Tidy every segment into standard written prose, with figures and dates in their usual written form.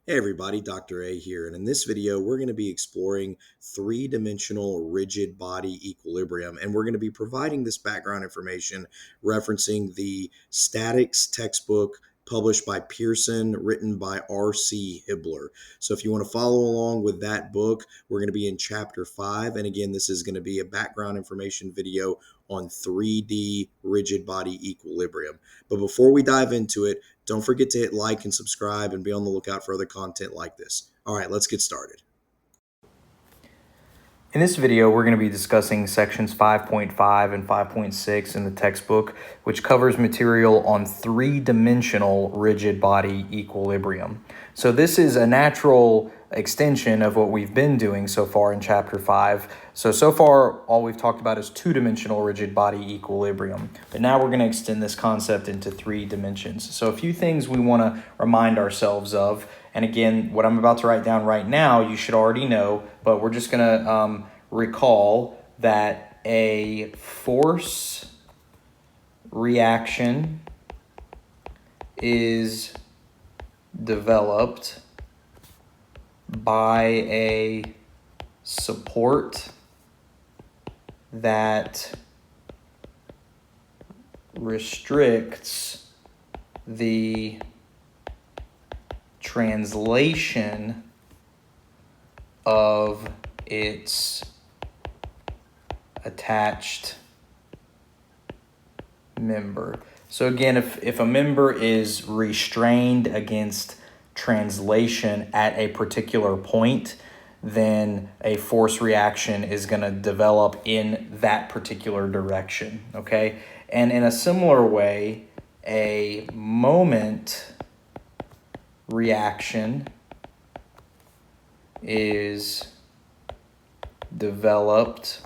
Hey everybody, Dr. A here, and in this video we're going to be exploring three-dimensional rigid body equilibrium, and we're going to be providing this background information referencing the statics textbook published by Pearson, written by R.C. Hibbeler. So if you want to follow along with that book, we're going to be in chapter 5, and again, this is going to be a background information video on 3D rigid body equilibrium. But before we dive into it, don't forget to hit like and subscribe and be on the lookout for other content like this. All right, let's get started. In this video, we're going to be discussing sections 5.5 and 5.6 in the textbook, which covers material on three-dimensional rigid body equilibrium. So this is a natural extension of what we've been doing so far in chapter 5. So far, all we've talked about is two-dimensional rigid body equilibrium. But now we're going to extend this concept into 3 dimensions. So a few things we want to remind ourselves of. And again, what I'm about to write down right now, you should already know, but we're just going to recall that a force reaction is developed by a support that restricts the translation of its attached member. So again, if a member is restrained against translation at a particular point, then a force reaction is going to develop in that particular direction, okay? And in a similar way, a moment reaction is developed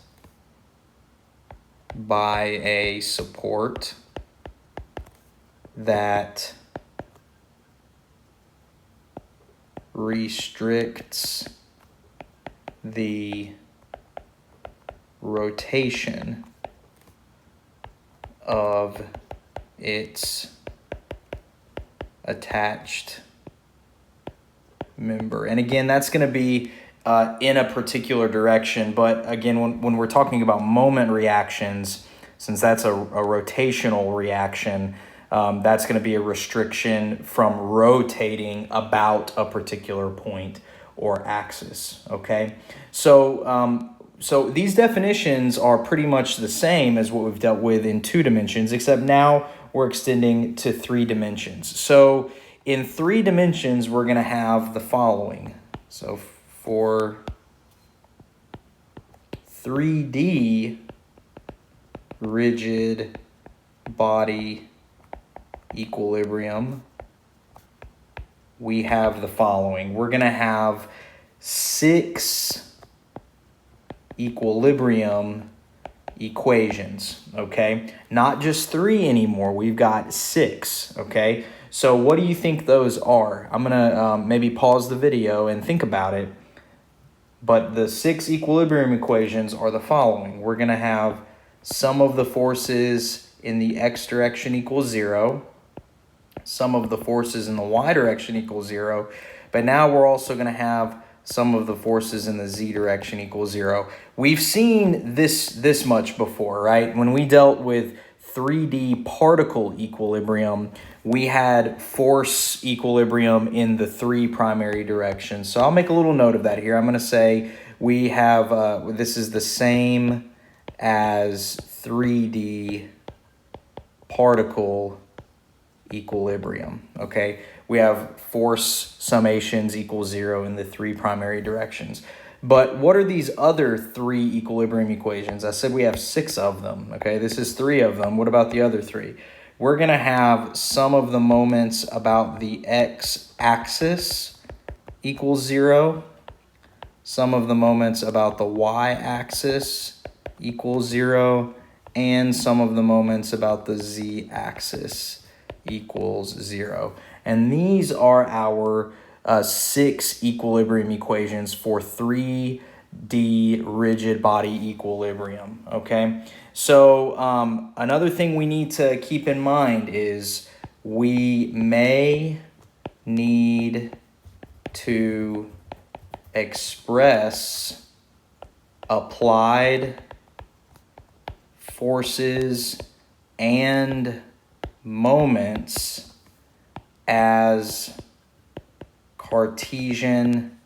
by a support that restricts the rotation of its attached member. And again, that's going to be in a particular direction. But again, when we're talking about moment reactions, since that's a rotational reaction, that's going to be a restriction from rotating about a particular point or axis, okay? So these definitions are pretty much the same as what we've dealt with in 2 dimensions, except now we're extending to 3 dimensions. So in 3 dimensions, we're going to have the following. So for 3D rigid body equilibrium, we have the following. We're going to have 6 equilibrium equations, okay? Not just 3 anymore. We've got 6, okay? So what do you think those are? I'm going to maybe pause the video and think about it. But the 6 equilibrium equations are the following. We're going to have sum of the forces in the x direction equals 0. Sum of the forces in the y direction equals 0. But now we're also going to have sum of the forces in the z direction equals 0. We've seen this much before, right? When we dealt with 3D particle equilibrium, we had force equilibrium in the 3 primary directions. So I'll make a little note of that here. I'm going to say we have, this is the same as 3D particle equilibrium, okay? We have force summations equals 0 in the 3 primary directions. But what are these other 3 equilibrium equations? I said we have 6 of them, okay? This is 3 of them. What about the other 3? We're going to have sum of the moments about the x-axis equals 0. Sum of the moments about the y-axis equals 0. And sum of the moments about the z-axis equals 0. And these are our 6 equilibrium equations for 3D rigid body equilibrium, okay? So another thing we need to keep in mind is we may need to express applied forces and moments as Cartesian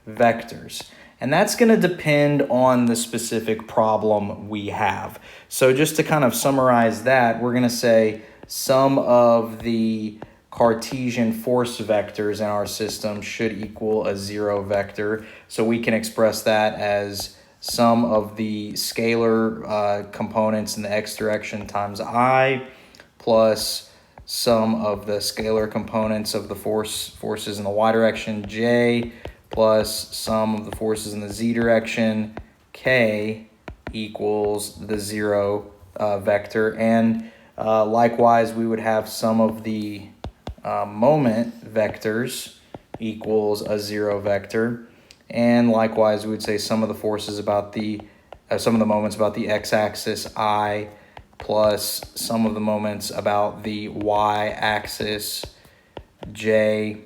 vectors. And that's going to depend on the specific problem we have. So just to kind of summarize that, we're going to say some of the Cartesian force vectors in our system should equal a zero vector. So we can express that as sum of the scalar components in the x direction times I plus sum of the scalar components of the forces in the y direction, j, plus sum of the forces in the z direction, k, equals the zero vector. And likewise, we would have sum of the moment vectors equals a zero vector. And likewise, we would say sum of the forces about the sum of the moments about the x-axis I plus sum of the moments about the y-axis j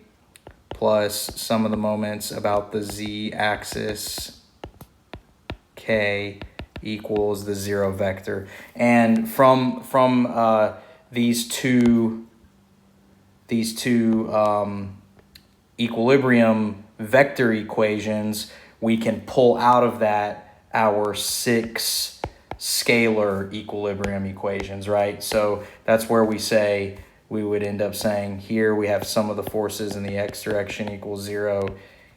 plus sum of the moments about the z-axis k equals the zero vector. And from these two equilibrium vector equations, we can pull out of that our 6 scalar equilibrium equations, right? So that's where we say, we would end up saying here we have sum of the forces in the x direction equals 0.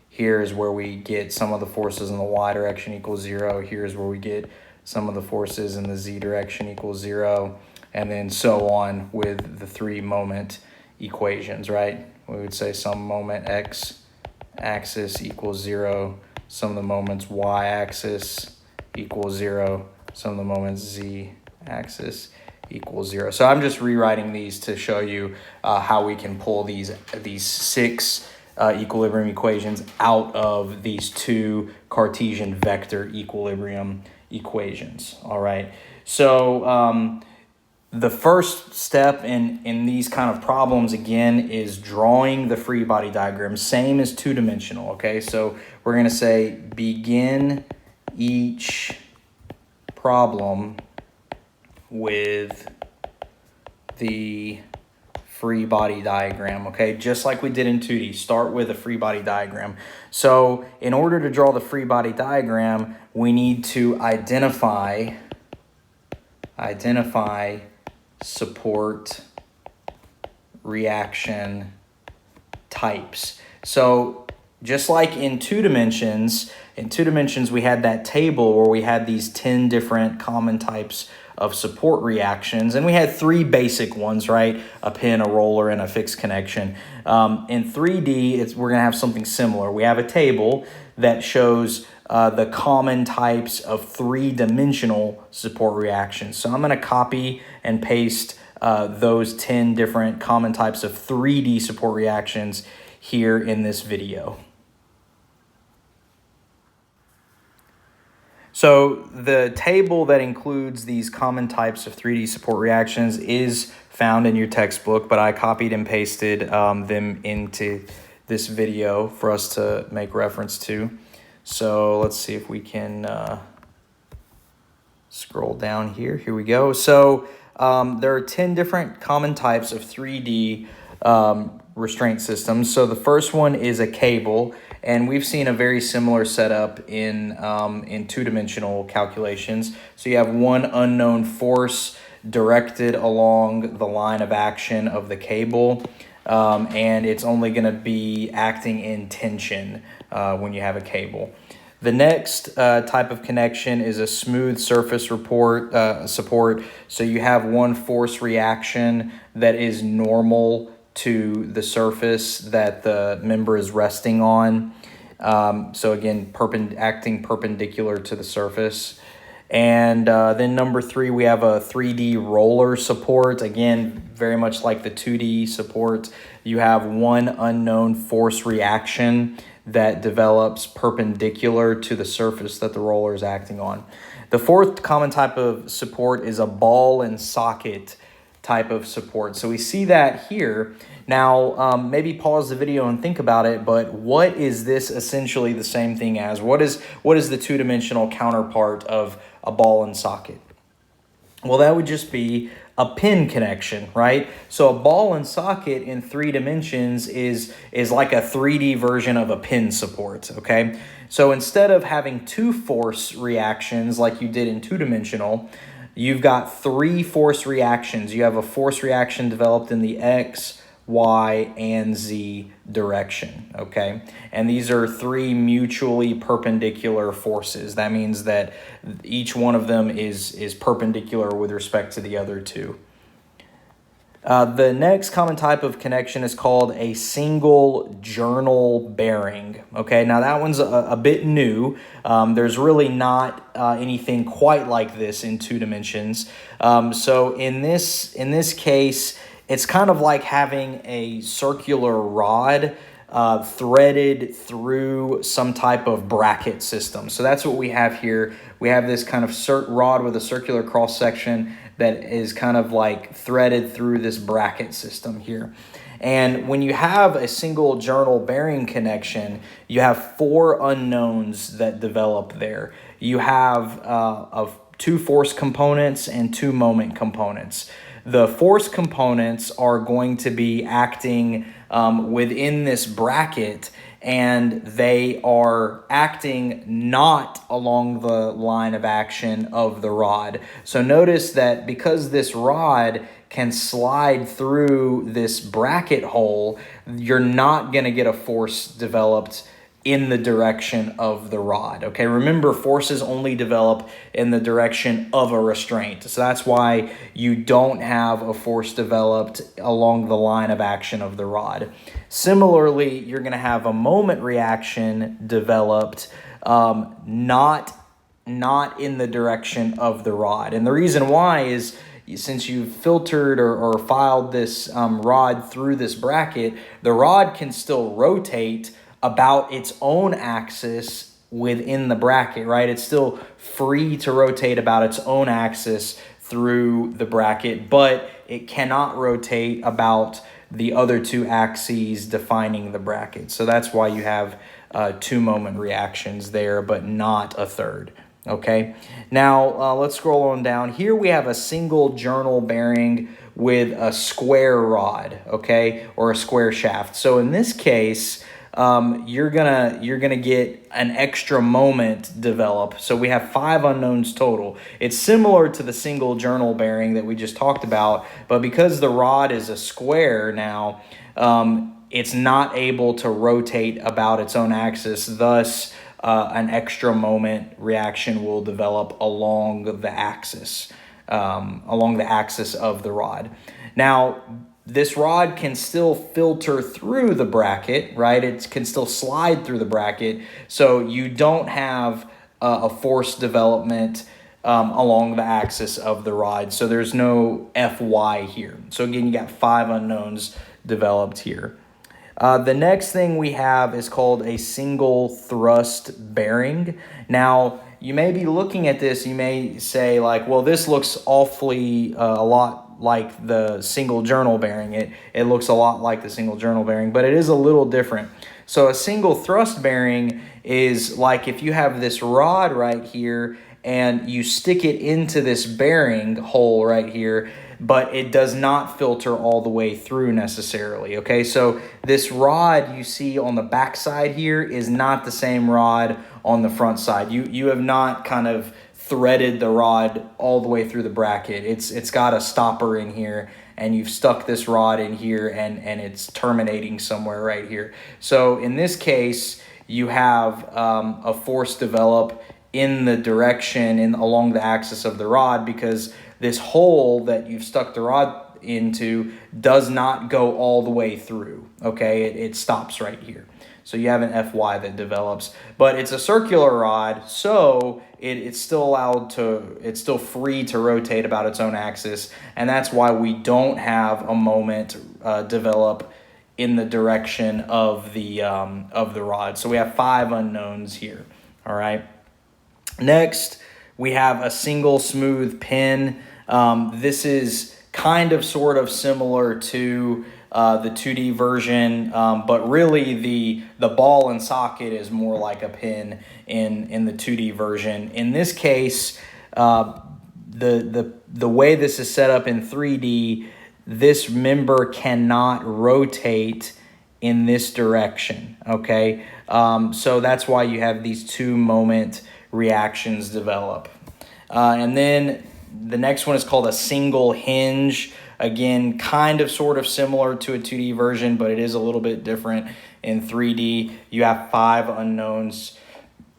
Here's where we get sum of the forces in the y direction equals 0. Here's where we get sum of the forces in the z direction equals 0. And then so on with the 3 moment equations, right? We would say some moment x axis equals 0, sum of the moments y axis equals 0, sum of the moments z axis equals 0. So I'm just rewriting these to show you how we can pull these 6 equilibrium equations out of these 2 Cartesian vector equilibrium equations. All right. So the first step in these kind of problems, again, is drawing the free body diagram, same as two-dimensional, okay? So we're going to say begin each problem with the free body diagram, okay? Just like we did in 2D, start with a free body diagram. So in order to draw the free body diagram, we need to identify support reaction types. So just like in two dimensions we had that table where we had these 10 different common types of support reactions, and we had 3 basic ones, right? A pin, a roller, and a fixed connection. In 3D, we're going to have something similar. We have a table that shows the common types of 3-dimensional support reactions. So I'm going to copy and paste those 10 different common types of 3D support reactions here in this video. So the table that includes these common types of 3D support reactions is found in your textbook, but I copied and pasted them into this video for us to make reference to. So let's see if we can scroll down here. Here we go. So there are 10 different common types of 3D restraint systems. So the first one is a cable, and we've seen a very similar setup in two-dimensional calculations. So you have one unknown force directed along the line of action of the cable, and it's only going to be acting in tension when you have a cable. The next type of connection is a smooth surface support. So you have one force reaction that is normal to the surface that the member is resting on. So again, acting perpendicular to the surface. And then number 3, we have a 3D roller support. Again, very much like the 2D support. You have one unknown force reaction that develops perpendicular to the surface that the roller is acting on. The fourth common type of support is a ball and socket type of support. So we see that here. Now, maybe pause the video and think about it, but what is this essentially the same thing as? What is the two-dimensional counterpart of a ball and socket? Well, that would just be a pin connection, right? So a ball and socket in 3 dimensions is like a 3D version of a pin support, okay? So instead of having 2 force reactions like you did in 2-dimensional, you've got 3 force reactions. You have a force reaction developed in the X, Y, and Z direction, okay? And these are 3 mutually perpendicular forces. That means that each one of them is perpendicular with respect to the other 2. The next common type of connection is called a single journal bearing. Okay, now that one's a bit new. There's really not anything quite like this in 2 dimensions. So in this case, it's kind of like having a circular rod threaded through some type of bracket system. So that's what we have here. We have this kind of rod with a circular cross section that is kind of like threaded through this bracket system here. And when you have a single journal bearing connection, you have 4 unknowns that develop there. You have 2 force components and 2 moment components. The force components are going to be acting within this bracket, and they are acting not along the line of action of the rod. So notice that because this rod can slide through this bracket hole, you're not going to get a force developed in the direction of the rod. Okay, remember, forces only develop in the direction of a restraint. So that's why you don't have a force developed along the line of action of the rod. Similarly, you're going to have a moment reaction developed not in the direction of the rod. And the reason why is, since you've filtered or filed this rod through this bracket, the rod can still rotate about its own axis within the bracket, right? It's still free to rotate about its own axis through the bracket, but it cannot rotate about the other 2 axes defining the bracket. So that's why you have 2 moment reactions there, but not a third. Okay, now let's scroll on down. Here we have a single journal bearing with a square rod, okay, or a square shaft. So in this case, you're gonna get an extra moment develop. So we have 5 unknowns total. It's similar to the single journal bearing that we just talked about, but because the rod is a square now, it's not able to rotate about its own axis. Thus, an extra moment reaction will develop along the axis of the rod. Now, this rod can still filter through the bracket, right? It can still slide through the bracket, so you don't have a force development along the axis of the rod. So there's no Fy here. So again, you got 5 unknowns developed here. The next thing we have is called a single thrust bearing. Now, you may be looking at this, you may say like, well, this looks awfully a lot like the single journal bearing. It looks a lot like the single journal bearing, but it is a little different. So a single thrust bearing is like if you have this rod right here and you stick it into this bearing hole right here, but it does not filter all the way through necessarily, okay? So this rod you see on the back side here is not the same rod on the front side. You have not kind of threaded the rod all the way through the bracket. It's got a stopper in here, and you've stuck this rod in here, and it's terminating somewhere right here. So in this case, you have a force develop in the direction along the axis of the rod, because this hole that you've stuck the rod into does not go all the way through, okay? It stops right here. So you have an Fy that develops, but it's a circular rod, so it's still free to rotate about its own axis, and that's why we don't have a moment develop in the direction of the rod. So we have 5 unknowns here. All right. Next, we have a single smooth pin. This is kind of sort of similar to the 2D version, but really the ball and socket is more like a pin in the 2D version. In this case, the way this is set up in 3D, this member cannot rotate in this direction, okay? So that's why you have these 2 moment reactions develop. And then the next one is called a single hinge. Again, kind of sort of similar to a 2D version, but it is a little bit different in 3D. You have 5 unknowns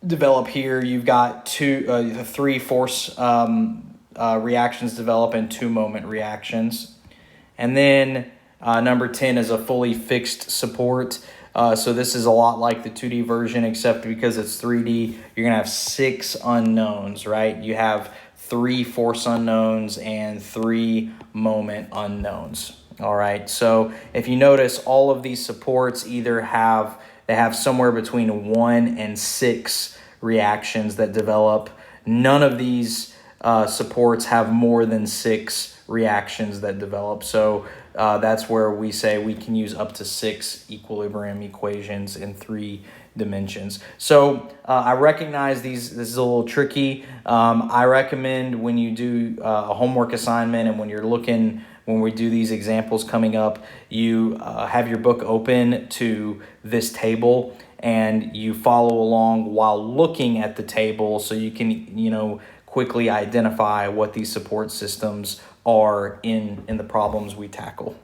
develop here. You've got 3 force reactions develop and 2 moment reactions. And then number 10 is a fully fixed support. So this is a lot like the 2D version, except because it's 3D, you're going to have 6 unknowns, right? You have 3 force unknowns and 3 moment unknowns. All right. So if you notice, all of these supports either have somewhere between 1 and 6 reactions that develop. None of these supports have more than 6 reactions that develop. So that's where we say we can use up to 6 equilibrium equations in 3 dimensions. So I recognize this is a little tricky. I recommend when you do a homework assignment and when we do these examples coming up, you have your book open to this table and you follow along while looking at the table so you can, quickly identify what these support systems are in the problems we tackle.